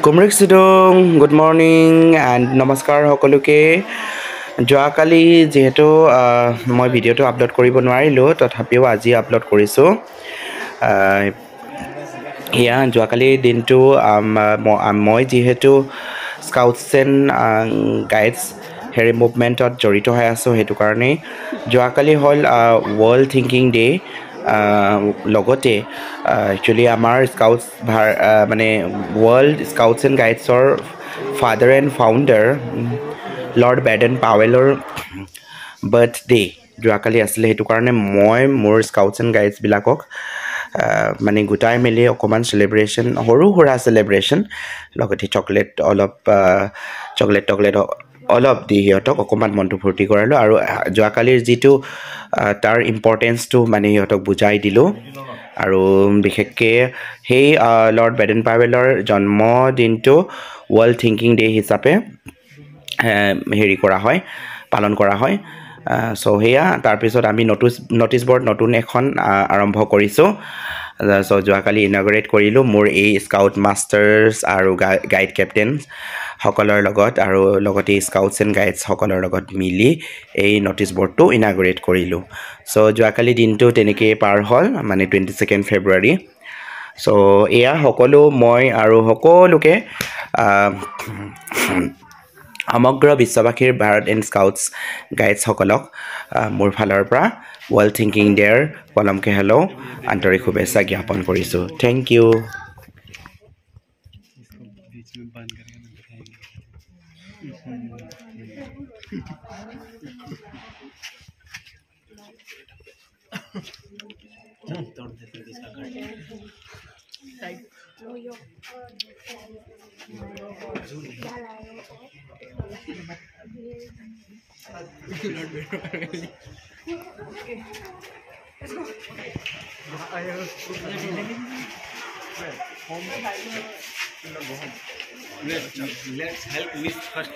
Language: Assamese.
কুমৰিক চিডং গুড মৰ্নিং এণ্ড নমস্কাৰ সকলোকে যোৱাকালি যিহেতু মই ভিডিঅ'টো আপলোড কৰিব নোৱাৰিলোঁ তথাপিও আজি আপলোড কৰিছোঁ এয়া যোৱাকালিৰ দিনটো মই যিহেতু স্কাউটছ এণ্ড গাইডছ হেৰি মুভমেণ্টত জড়িত হৈ আছোঁ সেইটো কাৰণেই যোৱাকালি হ'ল ৱৰ্ল্ড থিংকিং ডে লগতে একচুৱেলি আমাৰ স্কাউটছ মানে ৱৰ্ল্ড স্কাউটছ এণ্ড গাইডছৰ father and founder lord Baden পাৱেলৰ বাৰ্থডে যোৱাকালি আছিলে সেইটো কাৰণে মই মোৰ স্কাউটছ এণ্ড গাইডছবিলাকক মানে গোটাই মেলি অকণমান চেলিব্ৰেশ্যন সৰু সুৰা চেলিব্ৰেশ্যন লগতে চকলেট অলপ দি সিহঁতক অকণমান মনটো ফূৰ্তি কৰালোঁ আৰু যোৱাকালিৰ যিটো তাৰ ইম্পৰ্টেঞ্চটো মানে সিহঁতক বুজাই দিলোঁ আৰু বিশেষকৈ সেই লৰ্ড বেডেন পাৱেলৰ জন্মদিনটো ৱৰ্ল্ড থিংকিং ডে হিচাপে হেৰি কৰা হয় পালন কৰা হয় চ' সেয়া তাৰপিছত আমি নটিছ বৰ্ড নতুন এখন আৰম্ভ কৰিছোঁ চ' যোৱাকালি ইনগ্ৰেট কৰিলোঁ মোৰ এই স্কাউট মাষ্টাৰ্ছ আৰু গাইড কেপ্টেইন সকলৰ লগত আৰু লগতে স্কাউটছ এণ্ড গাইডছসকলৰ লগত মিলি এই নটিছ বৰ্ডটো ইনাগ্ৰেট কৰিলোঁ চ' যোৱাকালি দিনটো তেনেকৈয়ে পাৰ হ'ল মানে 22 ফেব্ৰুৱাৰী চ' এয়া মই আৰু সকলোকে সমগ্ৰ বিশ্ববাসীৰ ভাৰত এণ্ড স্কাউটছ গাইডছসকলক মোৰ ফালৰ পৰা ৱৰ্ল্ড থিংকিং ডে'ৰ পলমকে হেল্ল' আন্তৰিক শুভেচ্ছা জ্ঞাপন কৰিছোঁ thank you Let's help Miss first.